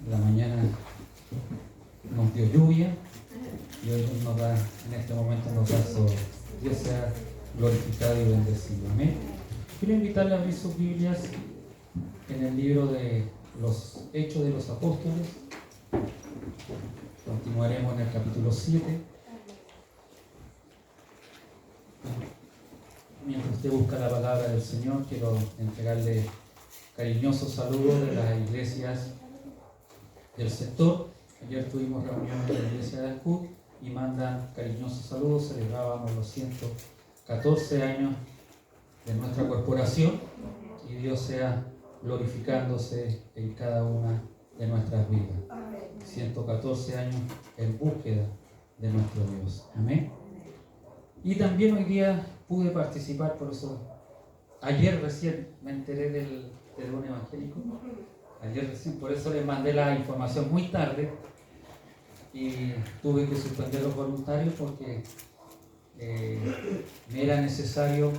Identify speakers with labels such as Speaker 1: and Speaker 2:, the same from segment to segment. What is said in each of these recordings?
Speaker 1: La mañana nos dio lluvia y hoy nos da, en este momento nos da sol. Dios sea glorificado y bendecido. Amén. Quiero invitarle a abrir sus Biblias en el libro de los Hechos de los Apóstoles. Continuaremos en el capítulo 7. Mientras usted busca la palabra del Señor, quiero entregarle cariñosos saludos de las iglesias del sector. Ayer tuvimos reunión en la iglesia de Alcud y mandan cariñosos saludos. Celebrábamos los 114 años de nuestra corporación y Dios sea glorificándose en cada una de nuestras vidas. 114 años en búsqueda de nuestro Dios. Amén. Y también hoy día pude participar, por eso ayer recién me enteré del don evangélico. Ayer recién, por eso les mandé la información muy tarde y tuve que suspender los voluntarios porque me era necesario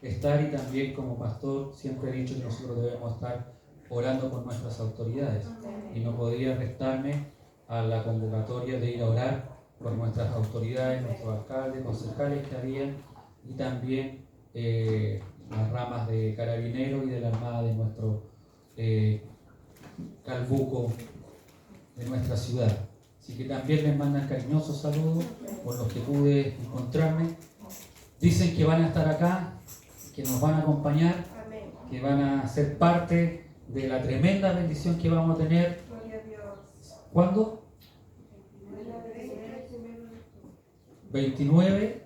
Speaker 1: estar, y también como pastor siempre he dicho que nosotros debemos estar orando por nuestras autoridades y no podía restarme a la convocatoria de ir a orar por nuestras autoridades, nuestros alcaldes, concejales que habían, y también las ramas de carabineros y de la armada de nuestro Calbuco, de nuestra ciudad. Así que también les mandan cariñosos saludos por los que pude encontrarme. Dicen que van a estar acá, que nos van a acompañar, que van a ser parte de la tremenda bendición que vamos a tener. ¿Cuándo? 29,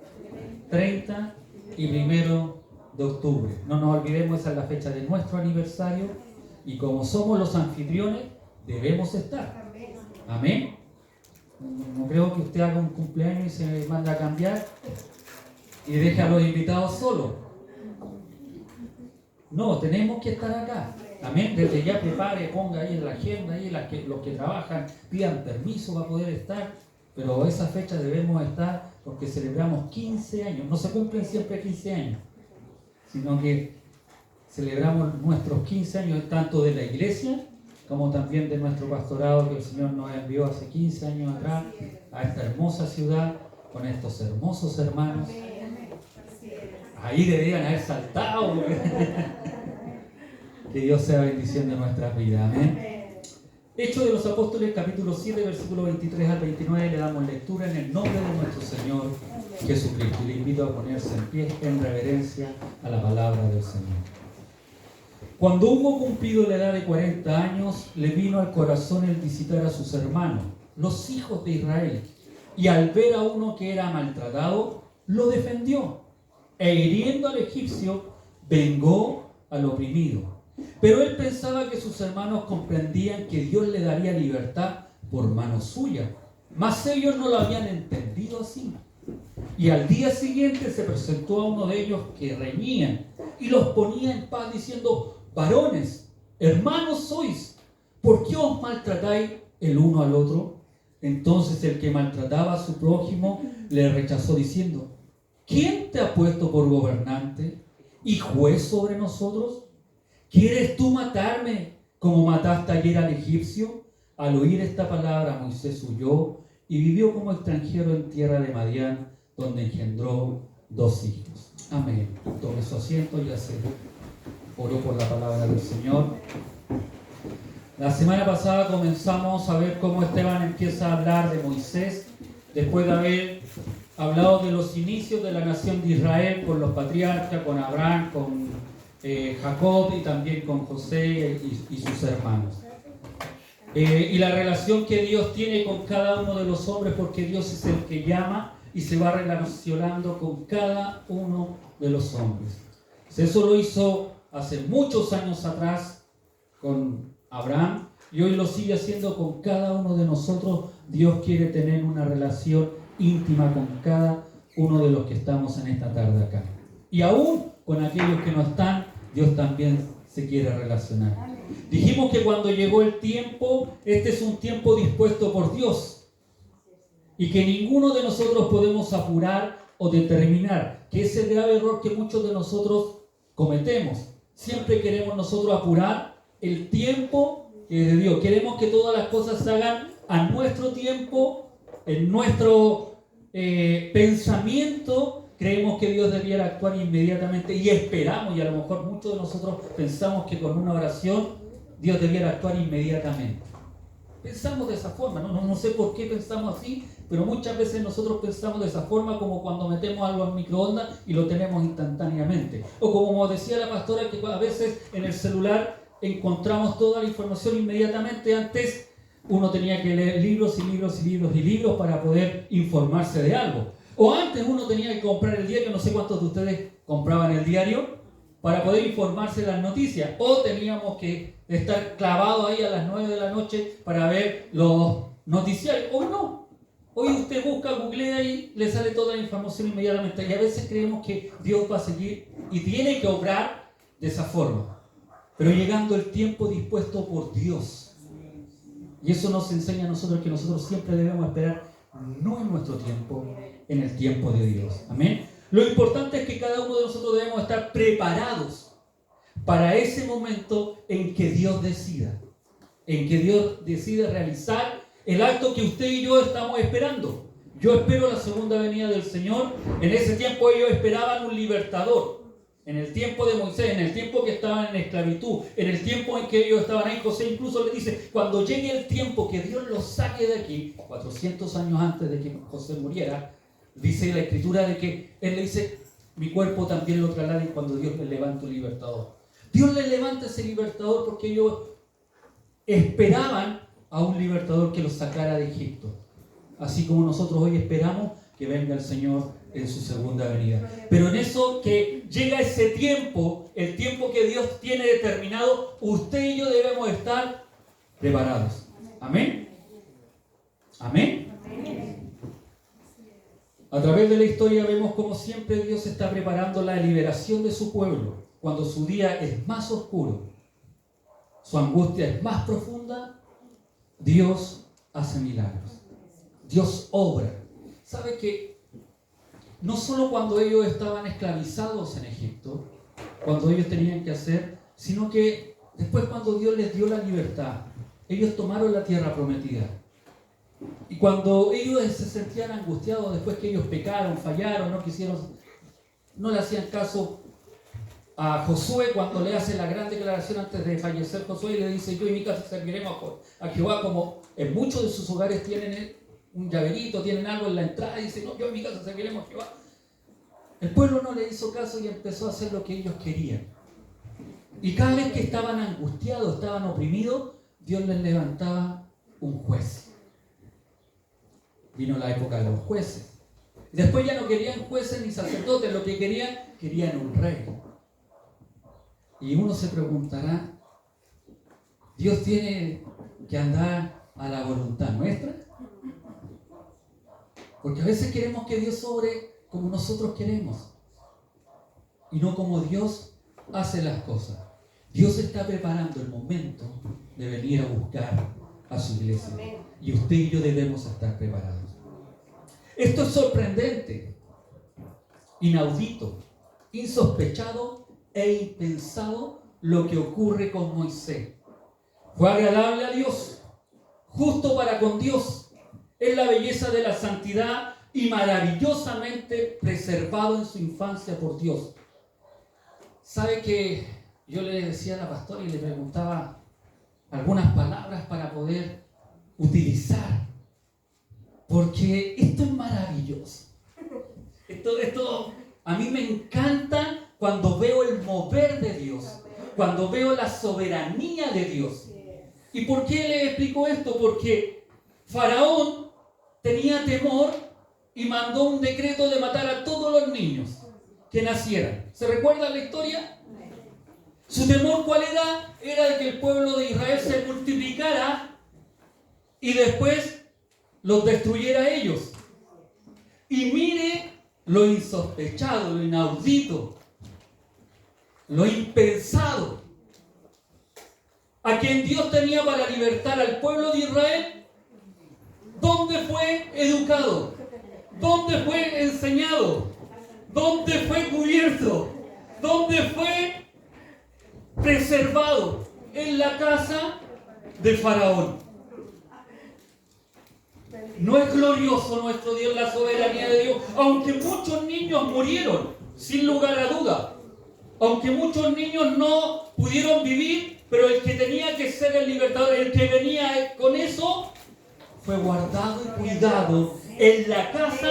Speaker 1: 30 y 1 de octubre. No nos olvidemos, esa es la fecha de nuestro aniversario y como somos los anfitriones, debemos estar. Amén. No creo que usted haga un cumpleaños y se manda a cambiar y deje a los invitados solos. No, tenemos que estar acá. Amén. Desde ya prepare, ponga ahí en la agenda, ahí los que trabajan pidan permiso para poder estar. Pero esa fecha debemos estar porque celebramos 15 años. No se cumplen siempre 15 años, sino que celebramos nuestros 15 años tanto de la iglesia como también de nuestro pastorado que el Señor nos envió hace 15 años atrás a esta hermosa ciudad con estos hermosos hermanos. Ahí deberían haber saltado. Que Dios sea bendición de nuestras vidas. Amén. Hechos de los Apóstoles, capítulo 7, versículo 23 al 29, le damos lectura en el nombre de nuestro Señor Jesucristo. Y le invito a ponerse en pie en reverencia a la palabra del Señor. Cuando hubo cumplido la edad de 40 años, le vino al corazón el visitar a sus hermanos, los hijos de Israel, y al ver a uno que era maltratado, lo defendió, e hiriendo al egipcio, vengó al oprimido. Pero él pensaba que sus hermanos comprendían que Dios le daría libertad por mano suya, mas ellos no lo habían entendido así. Y al día siguiente se presentó a uno de ellos que reñían y los ponía en paz diciendo: varones, hermanos sois, ¿por qué os maltratáis el uno al otro? Entonces el que maltrataba a su prójimo le rechazó diciendo: ¿quién te ha puesto por gobernante y juez sobre nosotros? ¿Quieres tú matarme como mataste ayer al egipcio? Al oír esta palabra, Moisés huyó y vivió como extranjero en tierra de Madián, donde engendró 2 hijos. Amén. Tome su asiento, ya se oró por la palabra del Señor. La semana pasada comenzamos a ver cómo Esteban empieza a hablar de Moisés, después de haber hablado de los inicios de la nación de Israel con los patriarcas, con Abraham, con Jacob y también con José y sus hermanos. Y la relación que Dios tiene con cada uno de los hombres, porque Dios es el que llama y se va relacionando con cada uno de los hombres. Eso lo hizo hace muchos años atrás con Abraham y hoy lo sigue haciendo con cada uno de nosotros. Dios quiere tener una relación íntima con cada uno de los que estamos en esta tarde acá. Y aún con aquellos que no están, Dios también se quiere relacionar. Dijimos que cuando llegó el tiempo, este es un tiempo dispuesto por Dios y que ninguno de nosotros podemos apurar o determinar, que es el grave error que muchos de nosotros cometemos. Siempre queremos nosotros apurar el tiempo que es de Dios. Queremos que todas las cosas se hagan a nuestro tiempo, en nuestro pensamiento. Creemos que Dios debiera actuar inmediatamente y esperamos, y a lo mejor muchos de nosotros pensamos que con una oración Dios debiera actuar inmediatamente. Pensamos de esa forma, no sé por qué pensamos así, pero muchas veces nosotros pensamos de esa forma, como cuando metemos algo al microondas y lo tenemos instantáneamente. O como decía la pastora, que a veces en el celular encontramos toda la información inmediatamente. Antes uno tenía que leer libros y libros y libros y libros para poder informarse de algo. O antes uno tenía que comprar el diario, no sé cuántos de ustedes compraban el diario, para poder informarse de las noticias. O teníamos que estar clavados ahí a las 9 de la noche para ver los noticiarios. Hoy no. Hoy usted busca, googlea y le sale toda la información inmediatamente. Y a veces creemos que Dios va a seguir y tiene que obrar de esa forma. Pero llegando el tiempo dispuesto por Dios. Y eso nos enseña a nosotros que nosotros siempre debemos esperar, no en nuestro tiempo, en el tiempo de Dios. Amén. Lo importante es que cada uno de nosotros debemos estar preparados para ese momento en que Dios decida. En que Dios decida realizar el acto que usted y yo estamos esperando. Yo espero la segunda venida del Señor. En ese tiempo ellos esperaban un libertador. En el tiempo de Moisés, en el tiempo que estaban en esclavitud, en el tiempo en que ellos estaban ahí, José incluso le dice, cuando llegue el tiempo que Dios los saque de aquí, 400 años antes de que José muriera, dice la Escritura de que él le dice, mi cuerpo también lo traslade cuando Dios le levante un libertador. Dios les levanta ese libertador porque ellos esperaban a un libertador que los sacara de Egipto. Así como nosotros hoy esperamos que venga el Señor en su segunda venida. Pero en eso que llega ese tiempo, el tiempo que Dios tiene determinado, usted y yo debemos estar preparados. Amén. Amén. A través de la historia vemos como siempre Dios está preparando la liberación de su pueblo. Cuando su día es más oscuro, su angustia es más profunda, Dios hace milagros. Dios obra. ¿Sabe que no solo cuando ellos estaban esclavizados en Egipto, cuando ellos tenían que hacer, sino que después cuando Dios les dio la libertad, ellos tomaron la tierra prometida? Y cuando ellos se sentían angustiados después que ellos pecaron, fallaron, no le hacían caso a Josué cuando le hace la gran declaración antes de fallecer Josué y le dice, yo y mi casa serviremos a Jehová, como en muchos de sus hogares tienen un llaverito, tienen algo en la entrada y dice, no, yo y mi casa serviremos a Jehová. El pueblo no le hizo caso y empezó a hacer lo que ellos querían. Y cada vez que estaban angustiados, estaban oprimidos, Dios les levantaba un juez. Vino la época de los jueces. Después ya no querían jueces ni sacerdotes, lo que querían un rey. Y uno se preguntará, ¿Dios tiene que andar a la voluntad nuestra? Porque a veces queremos que Dios obre como nosotros queremos y no como Dios hace las cosas. Dios está preparando el momento de venir a buscar a su iglesia. Y usted y yo debemos estar preparados. Esto es sorprendente, inaudito, insospechado e impensado lo que ocurre con Moisés. Fue agradable a Dios, justo para con Dios. Es la belleza de la santidad y maravillosamente preservado en su infancia por Dios. ¿Sabe que yo le decía a la pastora y le preguntaba algunas palabras para poder utilizar? Porque esto es maravilloso. Esto a mí me encanta cuando veo el mover de Dios, cuando veo la soberanía de Dios. ¿Y por qué le explico esto? Porque Faraón tenía temor y mandó un decreto de matar a todos los niños que nacieran. ¿Se recuerda la historia? Su temor, ¿cuál era? Era de que el pueblo de Israel se multiplicara y después los destruyera a ellos. Y mire lo insospechado, lo inaudito, lo impensado. A quien Dios tenía para libertar al pueblo de Israel, ¿dónde fue educado? ¿Dónde fue enseñado? ¿Dónde fue cubierto? ¿Dónde fue preservado? En la casa de Faraón. No es glorioso nuestro Dios, la soberanía de Dios, aunque muchos niños murieron, sin lugar a duda. Aunque muchos niños no pudieron vivir, pero el que tenía que ser el libertador, el que venía con eso, fue guardado y cuidado en la casa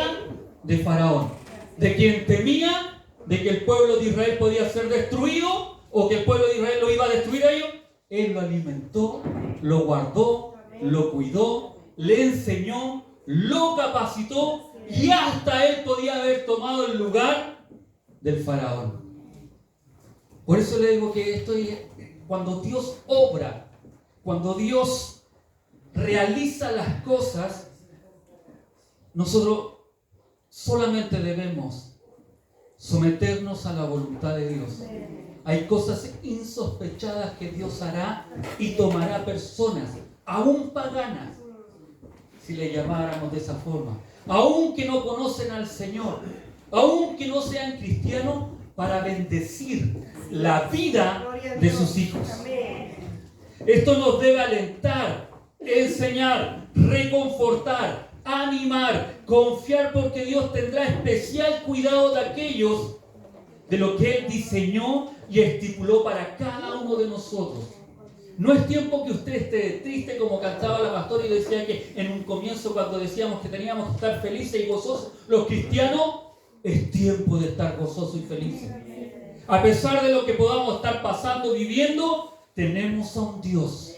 Speaker 1: de Faraón, de quien temía de que el pueblo de Israel podía ser destruido o que el pueblo de Israel lo iba a destruir a ellos. Él lo alimentó, lo guardó, lo cuidó, le enseñó, lo capacitó y hasta él podía haber tomado el lugar del Faraón. Por eso le digo que esto es cuando Dios obra, cuando Dios realiza las cosas, nosotros solamente debemos someternos a la voluntad de Dios. Hay cosas insospechadas que Dios hará y tomará personas, aún paganas, si le llamáramos de esa forma, aún que no conocen al Señor, aún que no sean cristianos, para bendecir la vida de sus hijos. Esto nos debe alentar, enseñar, reconfortar, animar, confiar, porque Dios tendrá especial cuidado de aquellos de lo que Él diseñó y estipuló para cada uno de nosotros. No es tiempo que usted esté triste, como cantaba la pastora y decía que en un comienzo, cuando decíamos que teníamos que estar felices y gozosos, los cristianos, es tiempo de estar gozosos y felices. A pesar de lo que podamos estar pasando, viviendo, tenemos a un Dios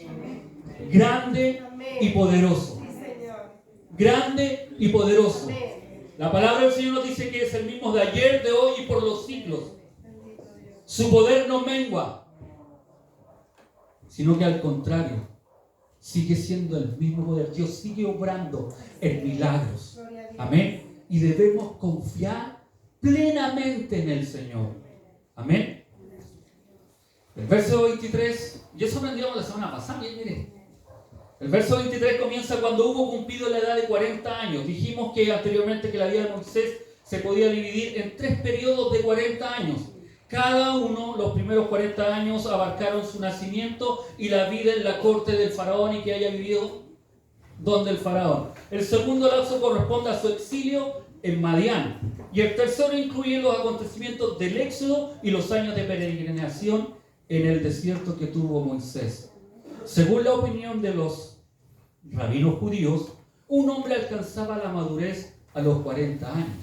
Speaker 1: grande y poderoso. Grande y poderoso. La palabra del Señor nos dice que es el mismo de ayer, de hoy y por los siglos. Su poder no mengua, sino que al contrario, sigue siendo el mismo poder. Dios sigue obrando en milagros. Amén. Y debemos confiar plenamente en el Señor. Amén. El verso 23, y eso aprendimos la semana pasada, miren. El verso 23 comienza cuando hubo cumplido la edad de 40 años. Dijimos que anteriormente que la vida de Moisés se podía dividir en 3 periodos de 40 años. Cada uno, los primeros 40 años, abarcaron su nacimiento y la vida en la corte del faraón y que haya vivido donde el faraón. El segundo lapso corresponde a su exilio en Madián. Y el tercero incluye los acontecimientos del éxodo y los años de peregrinación en el desierto que tuvo Moisés. Según la opinión de los rabinos judíos, un hombre alcanzaba la madurez a los 40 años.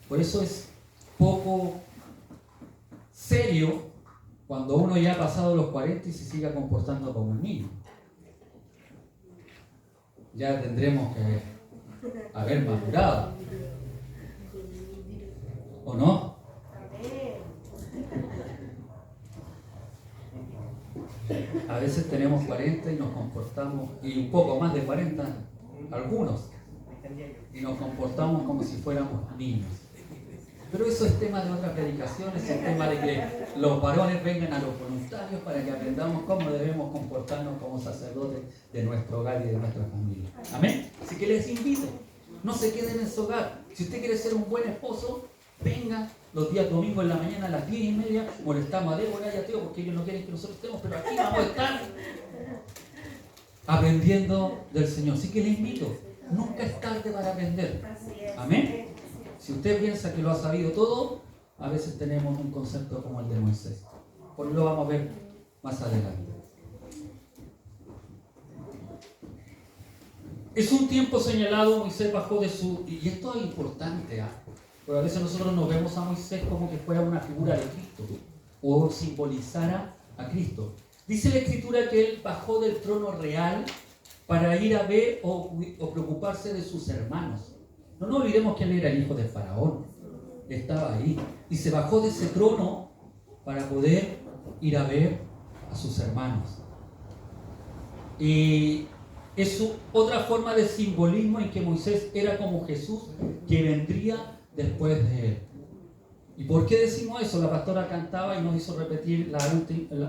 Speaker 1: Por eso es poco serio cuando uno ya ha pasado los 40 y se siga comportando como un niño. Ya tendremos que haber madurado. ¿O no? A veces tenemos 40 y nos comportamos, y un poco más de 40, algunos, y nos comportamos como si fuéramos niños. Pero eso es tema de otra predicación, es el tema de que los varones vengan a los voluntarios para que aprendamos cómo debemos comportarnos como sacerdotes de nuestro hogar y de nuestra familia. Amén. Así que les invito, no se queden en su hogar. Si usted quiere ser un buen esposo, venga los días domingos en la mañana a las 10:30, molestamos a Débora y a Teo porque ellos no quieren que nosotros estemos, pero aquí vamos a estar aprendiendo del Señor. Así que les invito, nunca es tarde para aprender. Amén. Si usted piensa que lo ha sabido todo, a veces tenemos un concepto como el de Moisés. Por lo vamos a ver más adelante. Es un tiempo señalado, Moisés bajó de su... Y esto es importante, porque a veces nosotros nos vemos a Moisés como que fuera una figura de Cristo o simbolizara a Cristo. Dice la Escritura que él bajó del trono real para ir a ver o preocuparse de sus hermanos. No nos olvidemos que él era el hijo del faraón. Estaba ahí. Y se bajó de ese trono para poder ir a ver a sus hermanos. Y es otra forma de simbolismo en que Moisés era como Jesús que vendría después de él. ¿Y por qué decimos eso? La pastora cantaba y nos hizo repetir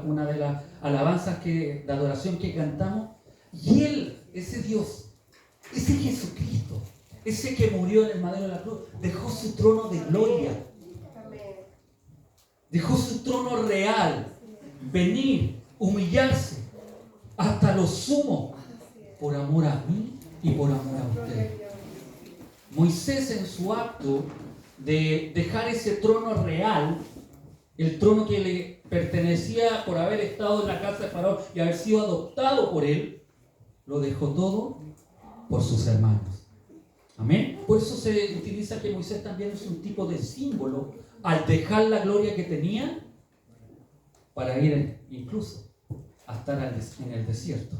Speaker 1: una de las alabanzas de adoración que cantamos. Y él, ese Dios, ese Jesucristo, ese que murió en el madero de la cruz, dejó su trono de gloria. Dejó su trono real. Venir, humillarse, hasta lo sumo, por amor a mí y por amor a ustedes. Moisés, en su acto de dejar ese trono real, el trono que le pertenecía por haber estado en la casa de Faraón y haber sido adoptado por él, lo dejó todo por sus hermanos. Amén. Por eso se utiliza que Moisés también es un tipo de símbolo al dejar la gloria que tenía para ir incluso a estar en el desierto.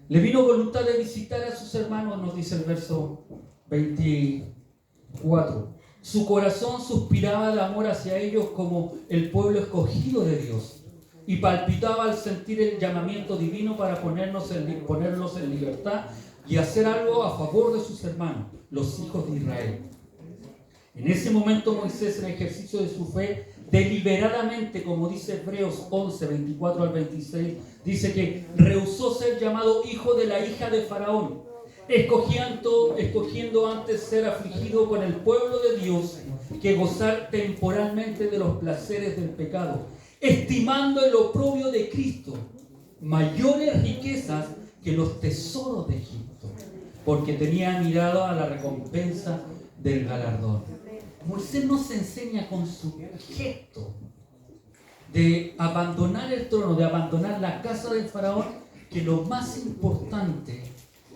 Speaker 1: Le vino voluntad de visitar a sus hermanos, nos dice el verso 24. Su corazón suspiraba de amor hacia ellos como el pueblo escogido de Dios y palpitaba al sentir el llamamiento divino para ponerlos en libertad y hacer algo a favor de sus hermanos, los hijos de Israel. En ese momento Moisés, en ejercicio de su fe, deliberadamente, como dice Hebreos 11, 24 al 26, dice que rehusó ser llamado hijo de la hija de Faraón, escogiendo antes ser afligido con el pueblo de Dios que gozar temporalmente de los placeres del pecado, estimando el oprobio de Cristo mayores riquezas que los tesoros de Egipto, porque tenía mirado a la recompensa del galardón. Moisés nos enseña con su gesto de abandonar el trono, de abandonar la casa del faraón, que lo más importante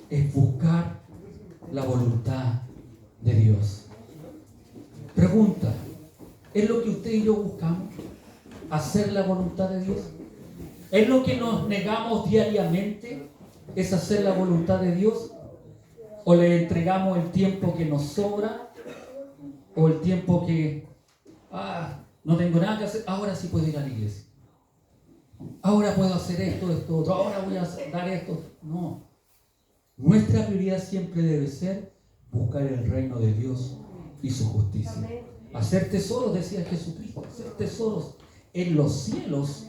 Speaker 1: es buscar la voluntad de Dios. Pregunta, ¿es lo que usted y yo buscamos? ¿Hacer la voluntad de Dios? ¿Es lo que nos negamos diariamente? ¿Es hacer la voluntad de Dios? ¿O le entregamos el tiempo que nos sobra? ¿O el tiempo que no tengo nada que hacer? Ahora sí puedo ir a la iglesia. Ahora puedo hacer esto, otro. Ahora voy a dar esto. No. Nuestra prioridad siempre debe ser buscar el reino de Dios y su justicia. Hacer tesoros, decía Jesucristo, hacer tesoros en los cielos,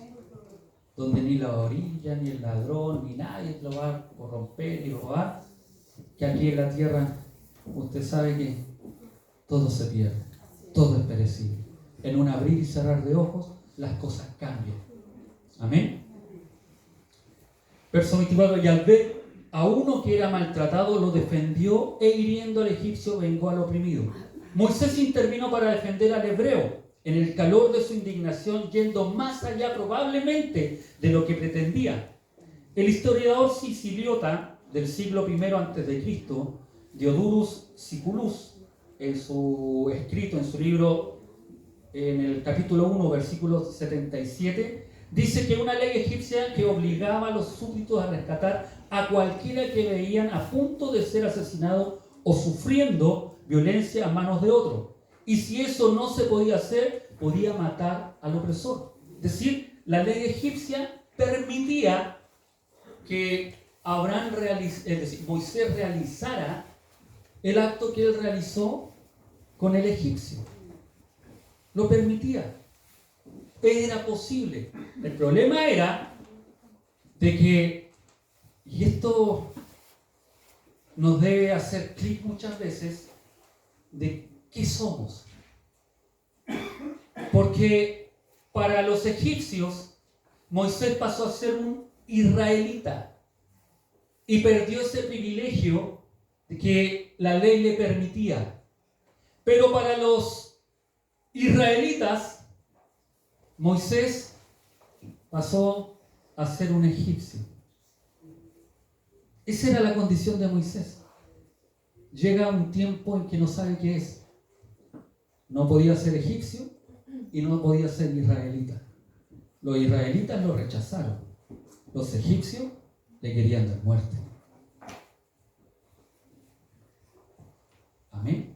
Speaker 1: donde ni la orilla, ni el ladrón, ni nadie lo va a corromper y robar, que aquí en la tierra usted sabe que todo se pierde, todo es perecible. En un abrir y cerrar de ojos, las cosas cambian. Amén. Verso 24, y al ver a uno que era maltratado, lo defendió e hiriendo al egipcio vengó al oprimido. Moisés intervino para defender al hebreo en el calor de su indignación, yendo más allá probablemente de lo que pretendía. El historiador siciliota del siglo I a.C., Diodorus Siculus, en su escrito, en su libro, en el capítulo 1, versículo 77, dice que una ley egipcia que obligaba a los súbditos a rescatar a cualquiera que veían a punto de ser asesinado o sufriendo violencia a manos de otro. Y si eso no se podía hacer, podía matar al opresor. Es decir, la ley egipcia permitía que Moisés realizara el acto que él realizó con el egipcio. Lo permitía. Era posible. El problema era de que, y esto nos debe hacer clic muchas veces, de qué somos. Porque para los egipcios, Moisés pasó a ser un israelita y perdió ese privilegio que la ley le permitía. Pero para los israelitas, Moisés pasó a ser un egipcio. Esa era la condición de Moisés. Llega un tiempo en que no sabe qué es. No podía ser egipcio y no podía ser israelita. Los israelitas lo rechazaron. Los egipcios le querían dar muerte. Amén.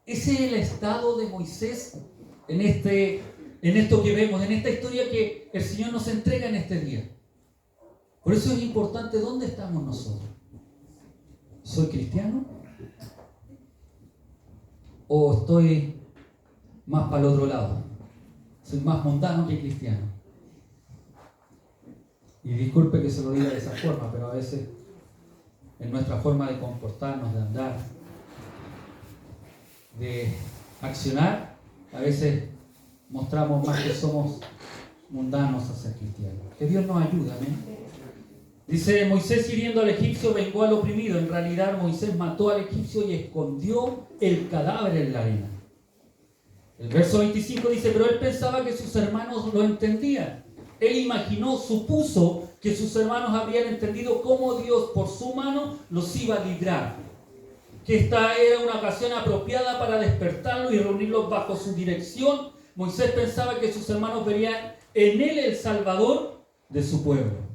Speaker 1: Ese es el estado de Moisés en esto que vemos, en esta historia que el Señor nos entrega en este día. Por eso es importante dónde estamos nosotros. ¿Soy cristiano? ¿O estoy más para el otro lado? Soy más mundano que cristiano. Y disculpe que se lo diga de esa forma, pero a veces en nuestra forma de comportarnos, de andar, de accionar, a veces mostramos más que somos mundanos a ser cristianos. Que Dios nos ayude, amén. Dice, Moisés hiriendo al egipcio vengó al oprimido. En realidad Moisés mató al egipcio y escondió el cadáver en la arena. El verso 25 dice, pero él pensaba que sus hermanos lo entendían. Él imaginó, supuso que sus hermanos habían entendido cómo Dios por su mano los iba a librar. Que esta era una ocasión apropiada para despertarlos y reunirlos bajo su dirección. Moisés pensaba que sus hermanos verían en él el Salvador de su pueblo.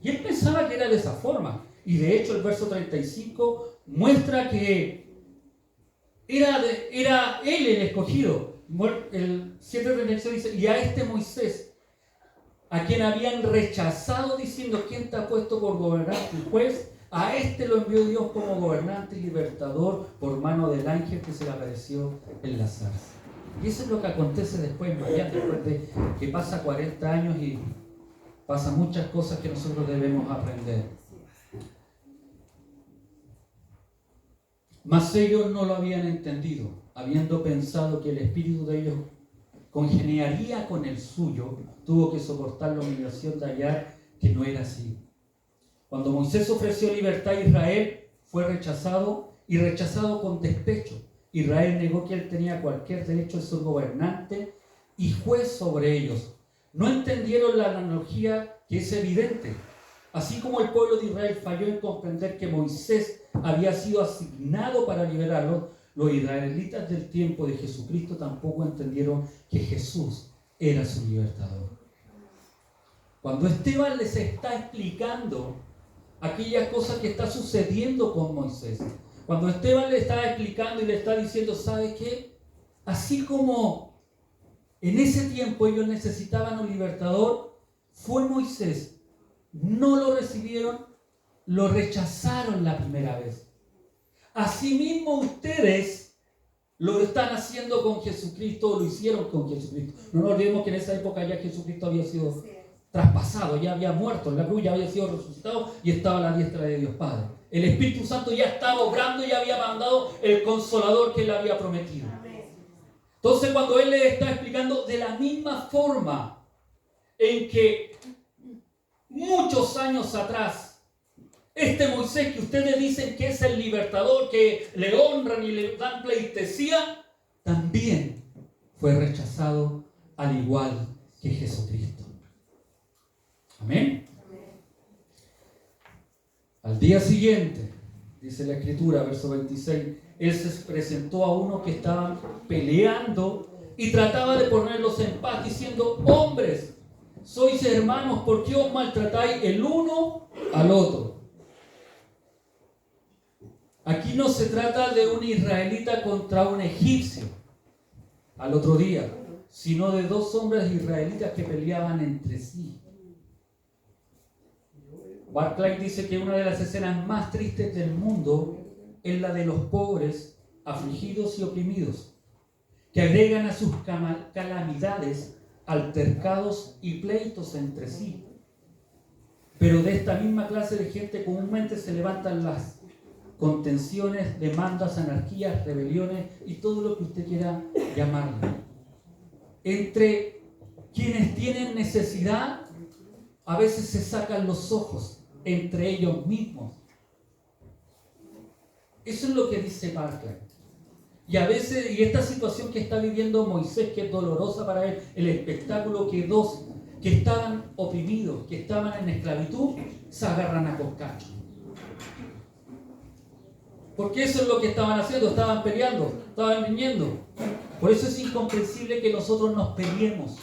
Speaker 1: Y él pensaba que era de esa forma. Y de hecho el verso 35 muestra que era él el escogido. El 7:36 dice, y a este Moisés, a quien habían rechazado diciendo, ¿quién te ha puesto por gobernante y juez? A este lo envió Dios como gobernante y libertador por mano del ángel que se le apareció en la zarza. Y eso es lo que acontece después en Madián, después de que pasa 40 años y pasan muchas cosas que nosotros debemos aprender. Mas ellos no lo habían entendido, habiendo pensado que el espíritu de ellos congeniaría con el suyo, tuvo que soportar la humillación de hallar que no era así. Cuando Moisés ofreció libertad a Israel, fue rechazado y rechazado con despecho. Israel negó que él tenía cualquier derecho de ser gobernante y juez sobre ellos. No entendieron la analogía que es evidente. Así como el pueblo de Israel falló en comprender que Moisés había sido asignado para liberarlos, los israelitas del tiempo de Jesucristo tampoco entendieron que Jesús era su libertador. Cuando Esteban les está explicando aquellas cosas que está sucediendo con Moisés, cuando Esteban le está explicando y le está diciendo, ¿sabe qué? Así como en ese tiempo ellos necesitaban un libertador, fue Moisés. No lo recibieron, lo rechazaron la primera vez. Asimismo ustedes lo están haciendo con Jesucristo, lo hicieron con Jesucristo. No nos olvidemos que en esa época ya Jesucristo había sido traspasado, ya había muerto en la cruz, ya había sido resucitado y estaba a la diestra de Dios Padre. El Espíritu Santo ya estaba obrando y había mandado el Consolador que él había prometido. Entonces cuando él le está explicando de la misma forma en que muchos años atrás, este Moisés que ustedes dicen que es el libertador, que le honran y le dan pleitesía, también fue rechazado al igual que Jesucristo. Amén. Al día siguiente, dice la Escritura, verso 26, él se presentó a uno que estaban peleando y trataba de ponerlos en paz, diciendo, hombres, sois hermanos, ¿por qué os maltratáis el uno al otro? Aquí no se trata de un israelita contra un egipcio al otro día, sino de dos hombres israelitas que peleaban entre sí. Barclay dice que una de las escenas más tristes del mundo es la de los pobres, afligidos y oprimidos, que agregan a sus calamidades altercados y pleitos entre sí. Pero de esta misma clase de gente comúnmente se levantan las contenciones, demandas, anarquías, rebeliones y todo lo que usted quiera llamarlo. Entre quienes tienen necesidad, a veces se sacan los ojos entre ellos mismos. Eso es lo que dice Barclay. Y a veces, y esta situación que está viviendo Moisés, que es dolorosa para él, el espectáculo que dos que estaban oprimidos, que estaban en esclavitud, se agarran a coscacho. Porque eso es lo que estaban haciendo, estaban peleando, estaban riñendo. Por eso es incomprensible que nosotros nos peleemos.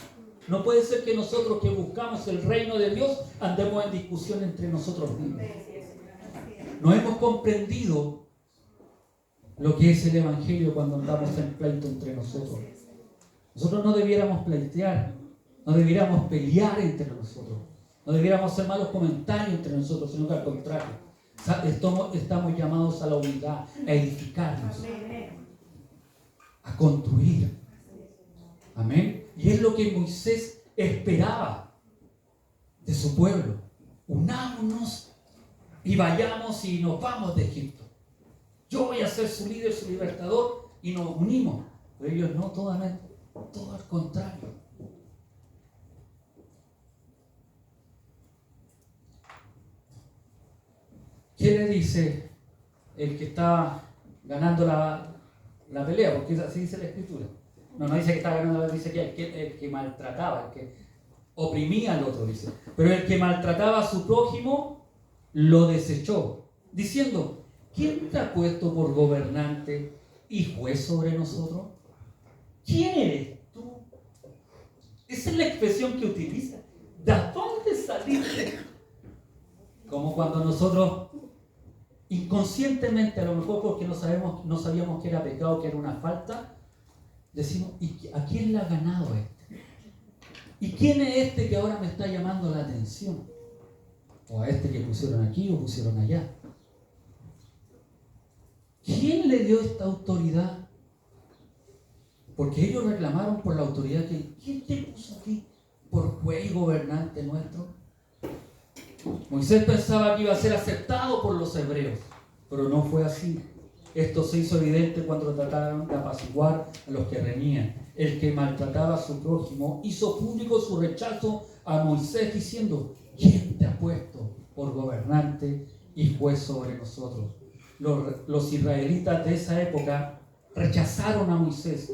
Speaker 1: No puede ser que nosotros que buscamos el reino de Dios andemos en discusión entre nosotros mismos. No hemos comprendido lo que es el Evangelio cuando andamos en pleito entre nosotros. Nosotros no debiéramos pleitear, no debiéramos pelear entre nosotros, no debiéramos hacer malos comentarios entre nosotros, sino que al contrario, estamos llamados a la unidad, a edificarnos, a construir. Amén. Y es lo que Moisés esperaba de su pueblo. Unámonos y vayamos y nos vamos de Egipto. Yo voy a ser su líder, su libertador, y nos unimos. Pero ellos no, todo al contrario. ¿qué le dice el que está ganando la pelea? Porque así dice la Escritura. No dice que está ganando, dice que el que maltrataba, el que oprimía al otro, dice. Pero el que maltrataba a su prójimo lo desechó, diciendo: ¿quién te ha puesto por gobernante y juez sobre nosotros? ¿Quién eres tú? Esa es la expresión que utiliza. ¿De dónde saliste? Como cuando nosotros inconscientemente, a lo mejor porque no sabíamos que era pecado, que era una falta, decimos: ¿y a quién le ha ganado este? ¿Y quién es este que ahora me está llamando la atención? O a este que pusieron aquí o pusieron allá. ¿Quién le dio esta autoridad? Porque ellos reclamaron por la autoridad que... ¿Quién te puso aquí por juez y gobernante nuestro? Moisés pensaba que iba a ser aceptado por los hebreos, pero no fue así. Esto se hizo evidente cuando trataron de apaciguar a los que reñían. El que maltrataba a su prójimo hizo público su rechazo a Moisés, diciendo: ¿quién te ha puesto por gobernante y juez sobre nosotros? Los israelitas de esa época rechazaron a Moisés,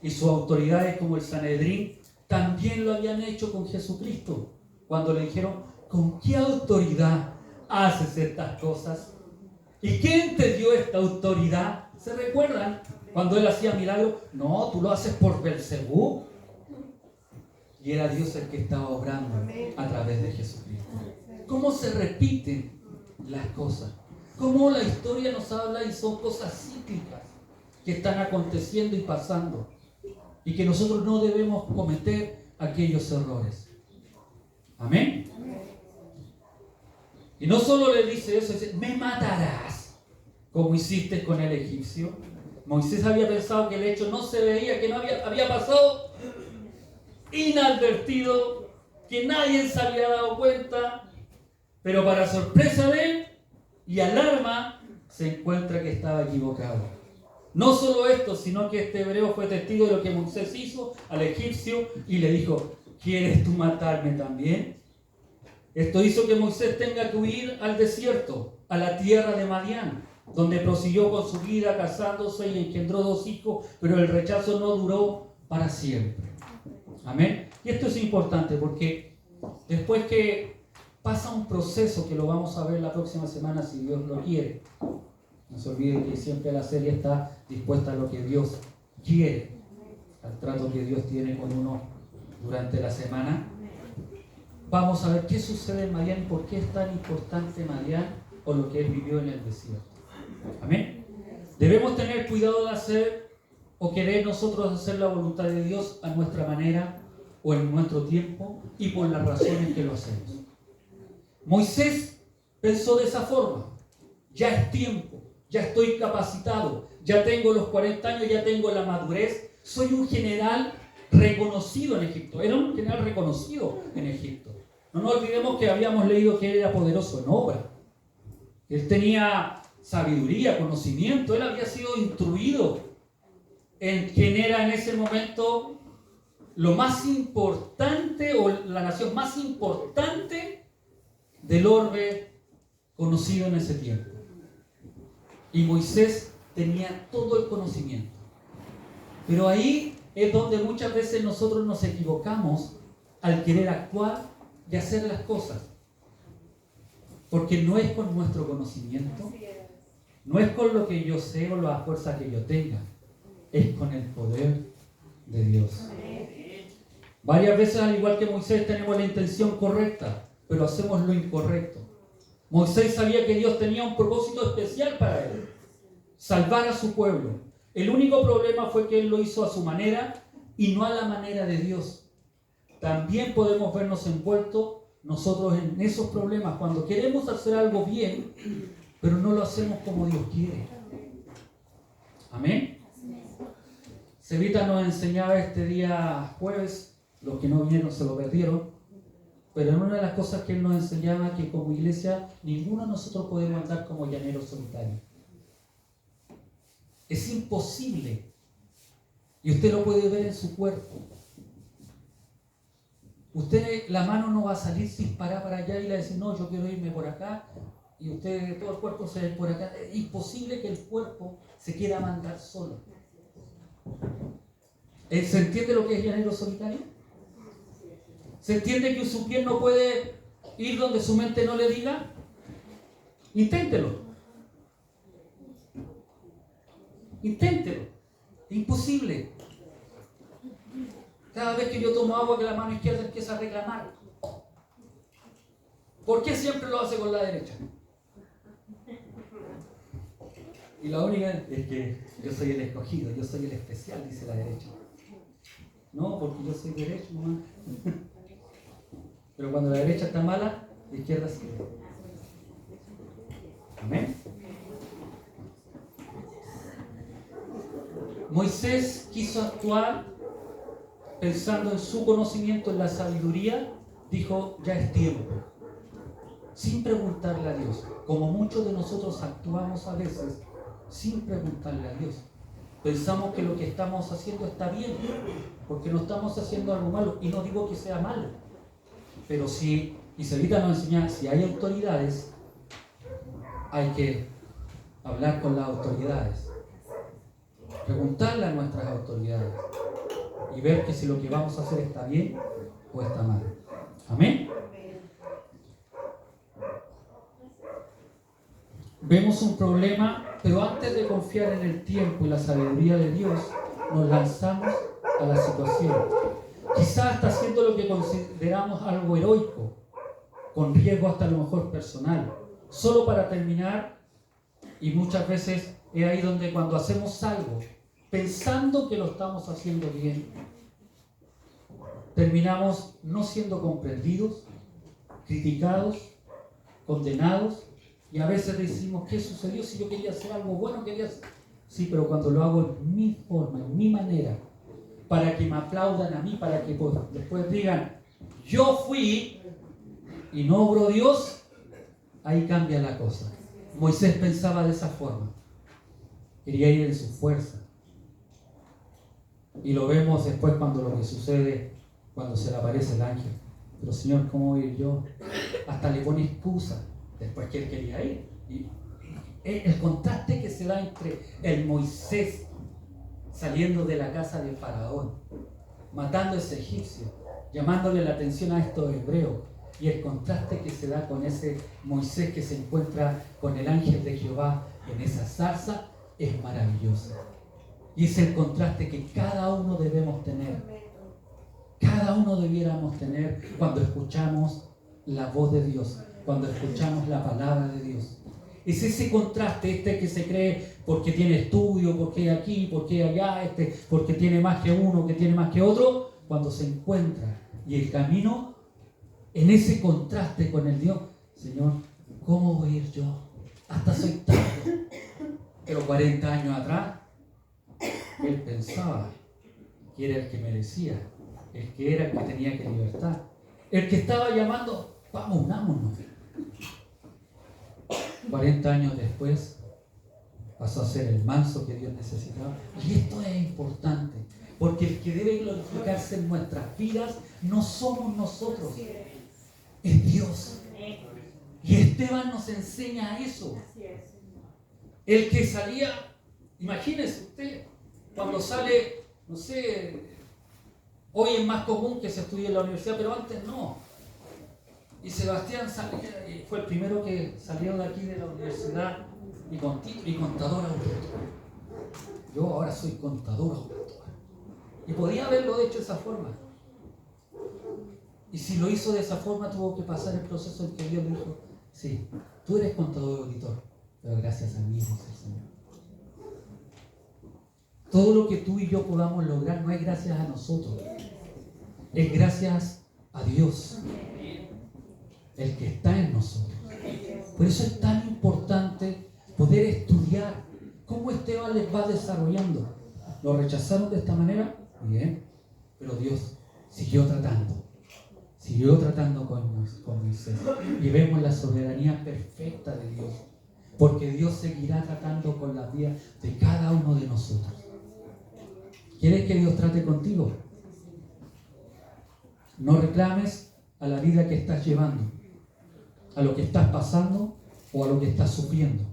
Speaker 1: y sus autoridades, como el Sanedrín, también lo habían hecho con Jesucristo, cuando le dijeron: ¿con qué autoridad haces estas cosas? ¿Y quién te dio esta autoridad? ¿Se recuerdan? Cuando él hacía milagros: no, tú lo haces por Belcebú. Y era Dios el que estaba obrando a través de Jesucristo. ¿Cómo se repiten las cosas? ¿Cómo la historia nos habla y son cosas cíclicas que están aconteciendo y pasando? Y que nosotros no debemos cometer aquellos errores. Amén. Y no solo le dice eso, dice: me matarás, como hiciste con el egipcio. Moisés había pensado que el hecho no se veía, que no había pasado inadvertido, que nadie se había dado cuenta, pero para sorpresa de él y alarma, se encuentra que estaba equivocado. No solo esto, sino que este hebreo fue testigo de lo que Moisés hizo al egipcio y le dijo: ¿quieres tú matarme también? Esto hizo que Moisés tenga que huir al desierto, a la tierra de Madián, donde prosiguió con su vida casándose y engendró 2 hijos, pero el rechazo no duró para siempre. Amén. Y esto es importante porque después que pasa un proceso, que lo vamos a ver la próxima semana si Dios lo quiere. No se olvide que siempre la serie está dispuesta a lo que Dios quiere, al trato que Dios tiene con uno durante la semana. Vamos a ver qué sucede en Madián y por qué es tan importante Madián o lo que él vivió en el desierto. Amén. Debemos tener cuidado de hacer o querer nosotros hacer la voluntad de Dios a nuestra manera o en nuestro tiempo y por las razones que lo hacemos. Moisés pensó de esa forma: ya es tiempo, ya estoy capacitado, ya tengo los 40 años, ya tengo la madurez, soy un general reconocido en Egipto. Era un general reconocido en Egipto. No nos olvidemos que habíamos leído que él era poderoso en obra. Él tenía sabiduría, conocimiento, él había sido instruido en quién era en ese momento lo más importante o la nación más importante del orbe conocido en ese tiempo. Y Moisés tenía todo el conocimiento. Pero ahí es donde muchas veces nosotros nos equivocamos al querer actuar y hacer las cosas. Porque no es con nuestro conocimiento, no es con lo que yo sé o la fuerza que yo tenga, es con el poder de Dios. Varias veces, al igual que Moisés, tenemos la intención correcta, pero hacemos lo incorrecto. Moisés sabía que Dios tenía un propósito especial para él: salvar a su pueblo. El único problema fue que él lo hizo a su manera y no a la manera de Dios. También podemos vernos envueltos nosotros en esos problemas cuando queremos hacer algo bien, pero no lo hacemos como Dios quiere. Amén. Cevita nos enseñaba este día jueves, los que no vinieron se lo perdieron, pero en una de las cosas que él nos enseñaba, que como iglesia ninguno de nosotros podemos andar como llaneros solitarios. Es imposible. Y usted lo puede ver en su cuerpo. Usted, la mano no va a salir disparada para allá y le va a decir: no, yo quiero irme por acá. y usted, todo el cuerpo se ve por acá. Es imposible que el cuerpo se quiera mandar solo. ¿Se entiende lo que es llanero solitario? ¿Se entiende que su pie no puede ir donde su mente no le diga? Inténtelo. Inténtelo. Imposible. Cada vez que yo tomo agua, que la mano izquierda empieza a reclamar. ¿Por qué siempre lo hace con la derecha? Y la única es que yo soy el escogido, yo soy el especial, dice la derecha. No, porque yo soy derecho, mamá. Pero cuando la derecha está mala, la izquierda sí. Amén. Moisés quiso actuar pensando en su conocimiento, en la sabiduría. Dijo, ya es tiempo. Sin preguntarle a Dios. Como muchos de nosotros actuamos a veces sin preguntarle a Dios. Pensamos que lo que estamos haciendo está bien, porque no estamos haciendo algo malo. Y no digo que sea malo. Pero si, y Celita nos enseña, si hay autoridades, hay que hablar con las autoridades. Preguntarle a nuestras autoridades. Y ver que si lo que vamos a hacer está bien o está mal. Amén. Vemos un problema, pero antes de confiar en el tiempo y la sabiduría de Dios, nos lanzamos a la situación. Quizás está haciendo lo que consideramos algo heroico, con riesgo hasta lo mejor personal, solo para terminar, y muchas veces es ahí donde cuando hacemos algo, pensando que lo estamos haciendo bien, terminamos no siendo comprendidos, criticados, condenados, y a veces decimos, ¿qué sucedió? Si yo quería hacer algo bueno, quería hacer... Sí, pero cuando lo hago en mi forma, en mi manera, para que me aplaudan a mí, para que después digan, yo fui y no obró Dios, ahí cambia la cosa. Moisés pensaba de esa forma. Quería ir en su fuerza. Y lo vemos después cuando lo que sucede, cuando se le aparece el ángel. Pero Señor, ¿cómo voy a ir yo? Hasta le pone excusa. Después que él quería ir. Y el contraste que se da entre el Moisés saliendo de la casa del faraón, matando a ese egipcio, llamándole la atención a estos hebreos, y el contraste que se da con ese Moisés que se encuentra con el ángel de Jehová en esa zarza, es maravilloso. Y es el contraste que cada uno debemos tener. Cada uno debiéramos tener cuando escuchamos la voz de Dios, cuando escuchamos la palabra de Dios. Es ese contraste, que se cree porque tiene estudio, porque aquí, porque allá, porque tiene más que uno, que tiene más que otro, cuando se encuentra y el camino en ese contraste con el Dios. Señor, ¿cómo voy a ir yo? Hasta soy tarde. Pero 40 años atrás, él pensaba que era el que merecía, el que era el que tenía que libertar, el que estaba llamando, vamos, unámonos. 40 años después pasó a ser el manso que Dios necesitaba. Y esto es importante, porque el que debe glorificarse en nuestras vidas no somos nosotros, es Dios. Y Esteban nos enseña eso. El que salía, imagínese usted, cuando sale, no sé, hoy es más común que se estudie en la universidad, pero antes no. Y Sebastián fue el primero que salió de aquí de la universidad y con título y contador auditor. Yo ahora soy contador auditor. Y podía haberlo hecho de esa forma. Y si lo hizo de esa forma, tuvo que pasar el proceso en que Dios dijo, sí, tú eres contador auditor, pero gracias a mí, dice el Señor. Todo lo que tú y yo podamos lograr no es gracias a nosotros, es gracias a Dios, el que está en nosotros. Por eso es tan importante poder estudiar cómo Esteban les va desarrollando. ¿Lo rechazaron de esta manera? Bien, pero Dios siguió tratando con Moisés. Y vemos la soberanía perfecta de Dios, porque Dios seguirá tratando con las vidas de cada uno de nosotros. ¿Quieres que Dios trate contigo? No reclames a la vida que estás llevando, a lo que estás pasando o a lo que estás sufriendo,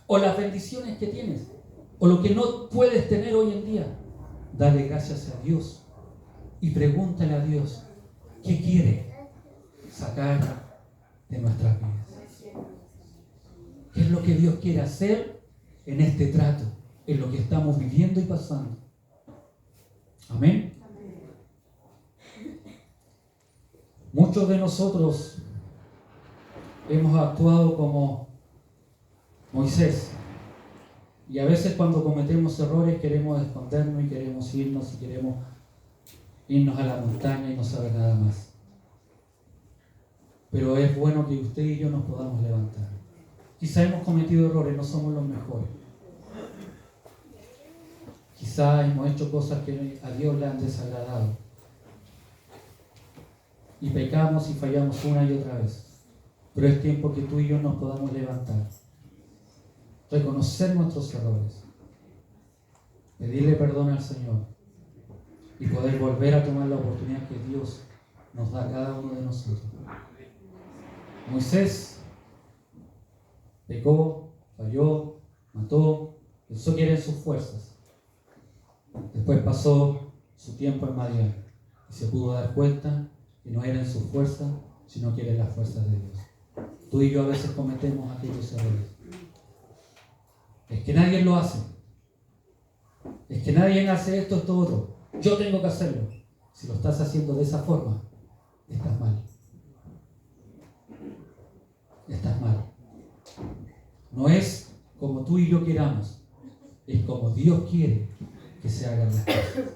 Speaker 1: o las bendiciones que tienes, o lo que no puedes tener hoy en día. Dale gracias a Dios y pregúntale a Dios qué quiere sacar de nuestras vidas. ¿Qué es lo que Dios quiere hacer en este trato, en lo que estamos viviendo y pasando? Amén. Muchos de nosotros hemos actuado como Moisés. Y a veces cuando cometemos errores queremos escondernos y queremos irnos a la montaña y no saber nada más. Pero es bueno que usted y yo nos podamos levantar. Quizá hemos cometido errores, no somos los mejores. Quizá hemos hecho cosas que a Dios le han desagradado. Y pecamos y fallamos una y otra vez. Pero es tiempo que tú y yo nos podamos levantar. Reconocer nuestros errores. Pedirle perdón al Señor. Y poder volver a tomar la oportunidad que Dios nos da a cada uno de nosotros. Moisés pecó, falló, mató, pensó que eran sus fuerzas. Después pasó su tiempo en Madián y se pudo dar cuenta que no eran sus fuerzas, sino que eran las fuerzas de Dios. Tú y yo a veces cometemos aquellos errores. Es que nadie lo hace. Es que nadie hace esto, esto, otro. Yo tengo que hacerlo. Si lo estás haciendo de esa forma, estás mal. Estás mal. No es como tú y yo queramos, es como Dios quiere que se hagan las cosas.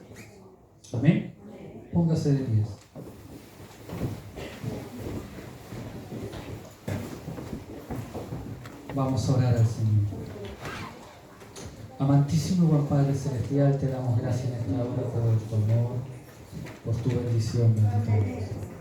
Speaker 1: Amén. Póngase de pie. Vamos a orar al Señor. Amantísimo y buen Padre Celestial, te damos gracias en esta hora por tu amor, por tu bendición, bendito Dios.